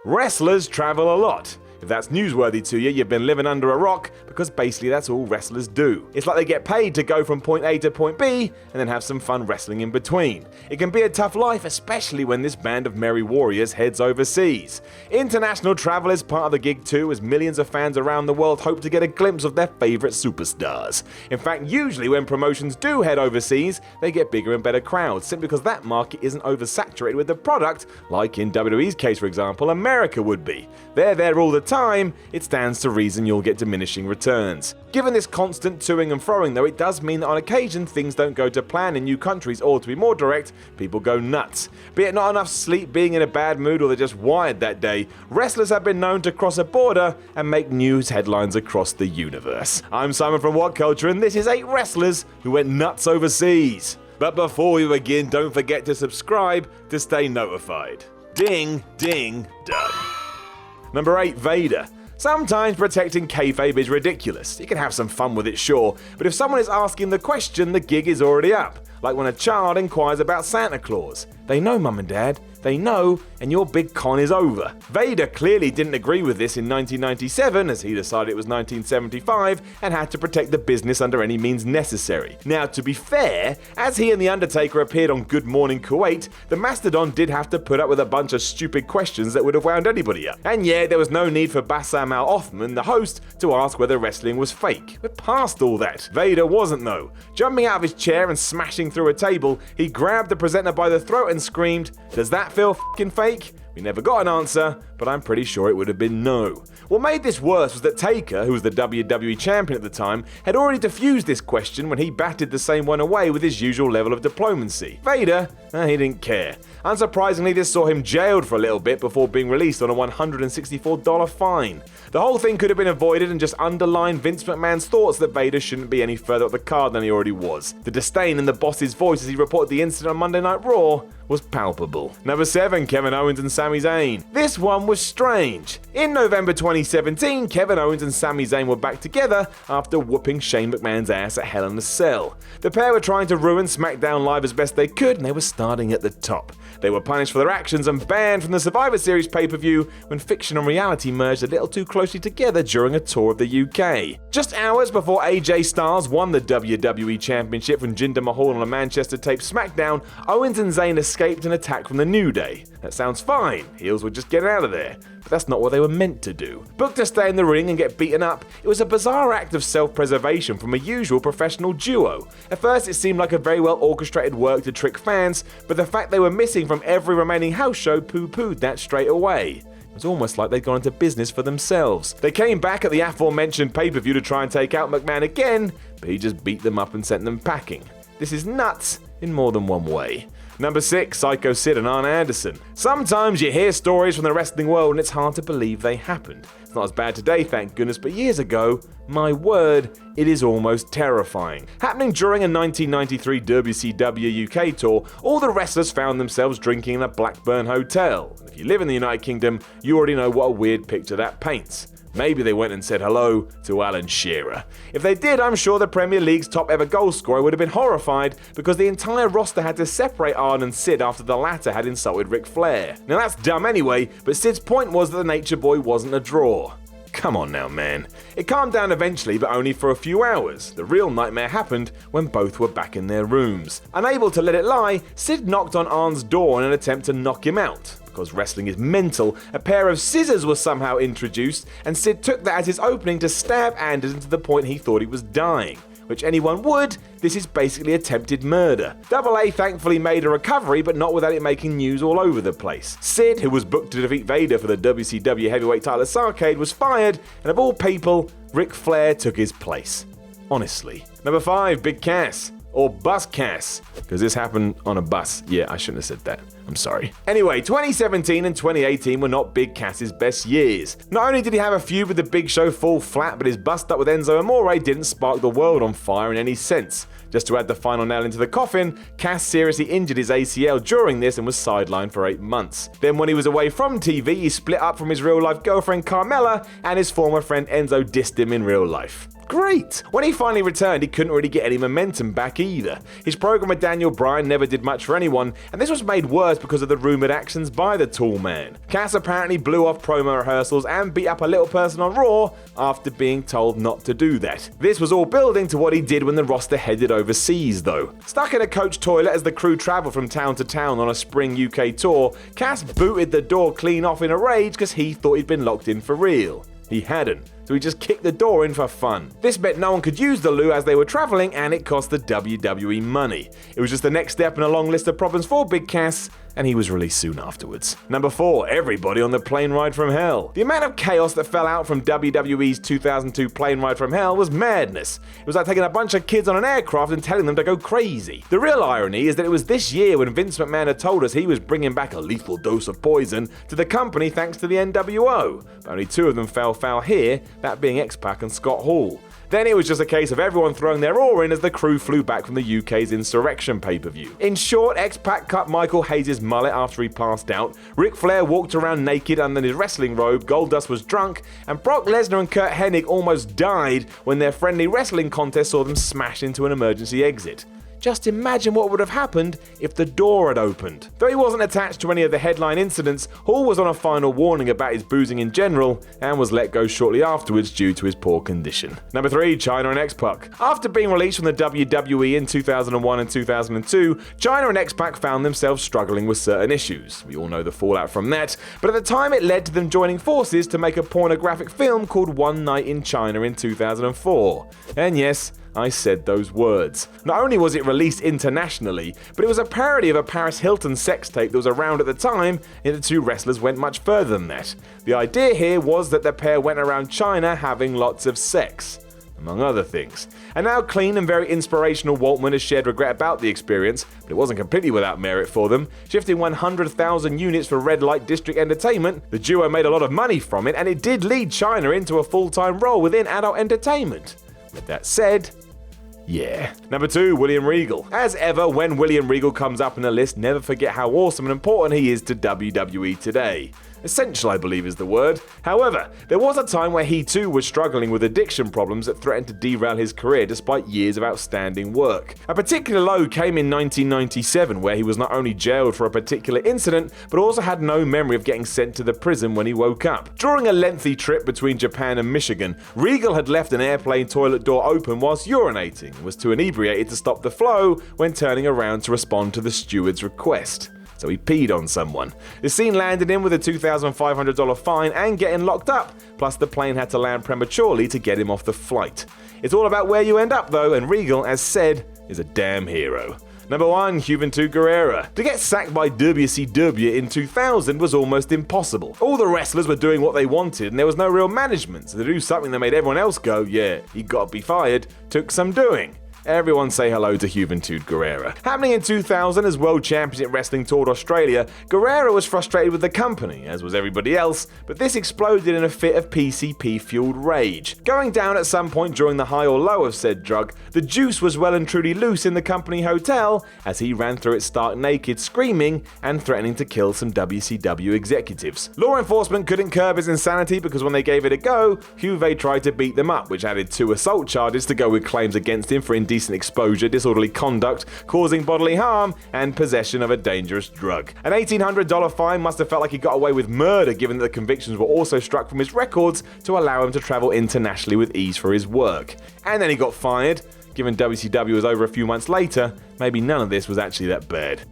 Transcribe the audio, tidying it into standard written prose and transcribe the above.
Wrestlers travel a lot. If that's newsworthy to you, you've been living under a rock, because basically that's all wrestlers do. It's like they get paid to go from point A to point B and then have some fun wrestling in between. It can be a tough life, especially when this band of merry warriors heads overseas. International travel is part of the gig too, as millions of fans around the world hope to get a glimpse of their favourite superstars. In fact, usually when promotions do head overseas, they get bigger and better crowds, simply because that market isn't oversaturated with the product, like in WWE's case for example, America would be. They're there all the time, it stands to reason you'll get diminishing returns. Given this constant toing and froing though, it does mean that on occasion things don't go to plan in new countries, or to be more direct, people go nuts. Be it not enough sleep, being in a bad mood, or they're just wired that day, wrestlers have been known to cross a border and make news headlines across the universe. I'm Simon from What Culture, and this is 8 wrestlers who went nuts overseas. But before we begin, don't forget to subscribe to stay notified. Ding, ding, done. Number 8, Vader. Sometimes protecting kayfabe is ridiculous. You can have some fun with it, sure, but if someone is asking the question, the gig is already up. Like when a child inquires about Santa Claus. They know, Mum and Dad. They know, and your big con is over. Vader clearly didn't agree with this in 1997, as he decided it was 1975 and had to protect the business under any means necessary. Now, to be fair, as he and The Undertaker appeared on Good Morning Kuwait, the Mastodon did have to put up with a bunch of stupid questions that would have wound anybody up. And yeah, there was no need for Bassam Al-Othman, the host, to ask whether wrestling was fake. We're past all that. Vader wasn't though. Jumping out of his chair and smashing through a table, he grabbed the presenter by the throat and screamed, "Does that feel f***ing fake?" We never got an answer, but I'm pretty sure it would have been no. What made this worse was that Taker, who was the WWE champion at the time, had already defused this question when he batted the same one away with his usual level of diplomacy. Vader, he didn't care. Unsurprisingly, this saw him jailed for a little bit before being released on a $164 fine. The whole thing could have been avoided and just underlined Vince McMahon's thoughts that Vader shouldn't be any further up the card than he already was. The disdain in the boss's voice as he reported the incident on Monday Night Raw was palpable. Number 7, Kevin Owens and Sami Zayn. This one was strange. In November 2017, Kevin Owens and Sami Zayn were back together after whooping Shane McMahon's ass at Hell in a Cell. The pair were trying to ruin SmackDown Live as best they could, and they were starting at the top. They were punished for their actions and banned from the Survivor Series pay-per-view when fiction and reality merged a little too closely together during a tour of the UK. Just hours before AJ Styles won the WWE Championship from Jinder Mahal on a Manchester-taped SmackDown, Owens and Zayn escaped an attack from the New Day. That sounds fine, heels were just getting out of there, but that's not what they were meant to do. Booked to stay in the ring and get beaten up, it was a bizarre act of self-preservation from a usual professional duo. At first it seemed like a very well orchestrated work to trick fans, but the fact they were missing from every remaining house show poo-pooed that straight away. It was almost like they'd gone into business for themselves. They came back at the aforementioned pay-per-view to try and take out McMahon again, but he just beat them up and sent them packing. This is nuts in more than one way. Number 6, Psycho Sid and Arn Anderson. Sometimes you hear stories from the wrestling world and it's hard to believe they happened. It's not as bad today, thank goodness, but years ago, my word, it is almost terrifying. Happening during a 1993 WCW UK tour, all the wrestlers found themselves drinking in a Blackburn hotel. If you live in the United Kingdom, you already know what a weird picture that paints. Maybe they went and said hello to Alan Shearer. If they did, I'm sure the Premier League's top ever goal scorer would have been horrified because the entire roster had to separate Arn and Sid after the latter had insulted Ric Flair. Now that's dumb anyway, but Sid's point was that the Nature Boy wasn't a draw. Come on now, man. It calmed down eventually, but only for a few hours. The real nightmare happened when both were back in their rooms. Unable to let it lie, Sid knocked on Arn's door in an attempt to knock him out. Because wrestling is mental, a pair of scissors was somehow introduced, and Sid took that as his opening to stab Anderson to the point he thought he was dying. Which anyone would, this is basically attempted murder. Double A thankfully made a recovery, but not without it making news all over the place. Sid, who was booked to defeat Vader for the WCW heavyweight title at Starrcade, was fired, and of all people, Ric Flair took his place. Honestly. Number 5, Big Cass. Or Bus Cass, because this happened on a bus. Yeah, I shouldn't have said that. I'm sorry. Anyway, 2017 and 2018 were not Big Cass's best years. Not only did he have a feud with the Big Show fall flat, but his bust up with Enzo Amore didn't spark the world on fire in any sense. Just to add the final nail into the coffin, Cass seriously injured his ACL during this and was sidelined for 8 months. Then when he was away from TV, he split up from his real-life girlfriend Carmella, and his former friend Enzo dissed him in real life. Great! When he finally returned, he couldn't really get any momentum back either. His program with Daniel Bryan never did much for anyone, and this was made worse because of the rumoured actions by the tall man. Cass apparently blew off promo rehearsals and beat up a little person on Raw after being told not to do that. This was all building to what he did when the roster headed overseas though. Stuck in a coach toilet as the crew travelled from town to town on a spring UK tour, Cass booted the door clean off in a rage because he thought he'd been locked in for real. He hadn't, so he just kicked the door in for fun. This meant no one could use the loo as they were travelling, and it cost the WWE money. It was just the next step in a long list of problems for Big Cass, and he was released soon afterwards. Number 4, everybody on the plane ride from hell. The amount of chaos that fell out from WWE's 2002 plane ride from hell was madness. It was like taking a bunch of kids on an aircraft and telling them to go crazy. The real irony is that it was this year when Vince McMahon had told us he was bringing back a lethal dose of poison to the company thanks to the NWO. But only 2 of them fell foul here, that being X-Pac and Scott Hall. Then it was just a case of everyone throwing their oar in as the crew flew back from the UK's Insurrection pay-per-view. In short, X-Pac cut Michael Hayes' mullet after he passed out, Ric Flair walked around naked under his wrestling robe, Goldust was drunk, and Brock Lesnar and Kurt Hennig almost died when their friendly wrestling contest saw them smash into an emergency exit. Just imagine what would have happened if the door had opened. Though he wasn't attached to any of the headline incidents, Hall was on a final warning about his boozing in general and was let go shortly afterwards due to his poor condition. Number 3, Chyna and X-Pac. After being released from the WWE in 2001 and 2002, Chyna and X-Pac found themselves struggling with certain issues. We all know the fallout from that, but at the time it led to them joining forces to make a pornographic film called One Night in China in 2004. And yes, I said those words. Not only was it released internationally, but it was a parody of a Paris Hilton sex tape that was around at the time, and the 2 wrestlers went much further than that. The idea here was that the pair went around China having lots of sex, among other things. And now clean and very inspirational Waltman has shared regret about the experience, but it wasn't completely without merit for them. Shifting 100,000 units for Red Light District Entertainment, the duo made a lot of money from it, and it did lead Chyna into a full-time role within adult entertainment. With that said, yeah. Number 2, William Regal. As ever, when William Regal comes up in a list, never forget how awesome and important he is to WWE today. Essential, I believe, is the word. However, there was a time where he too was struggling with addiction problems that threatened to derail his career despite years of outstanding work. A particular low came in 1997, where he was not only jailed for a particular incident, but also had no memory of getting sent to the prison when he woke up. During a lengthy trip between Japan and Michigan, Regal had left an airplane toilet door open whilst urinating and was too inebriated to stop the flow when turning around to respond to the steward's request. So he peed on someone. The scene landed him with a $2,500 fine and getting locked up, plus the plane had to land prematurely to get him off the flight. It's all about where you end up though, and Regal, as said, is a damn hero. Number 1, Juventud Guerrera. To get sacked by WCW in 2000 was almost impossible. All the wrestlers were doing what they wanted and there was no real management, so to do something that made everyone else go, yeah, he got to be fired, took some doing. Everyone say hello to Juventud Guerrera. Happening in 2000 as World Championship Wrestling toured Australia, Guerrera was frustrated with the company, as was everybody else, but this exploded in a fit of PCP-fueled rage. Going down at some point during the high or low of said drug, the juice was well and truly loose in the company hotel as he ran through it stark naked, screaming and threatening to kill some WCW executives. Law enforcement couldn't curb his insanity because when they gave it a go, Juve tried to beat them up, which added 2 assault charges to go with claims against him for indecent exposure, disorderly conduct, causing bodily harm, and possession of a dangerous drug. An $1,800 fine must have felt like he got away with murder given that the convictions were also struck from his records to allow him to travel internationally with ease for his work. And then he got fired. Given WCW was over a few months later, maybe none of this was actually that bad.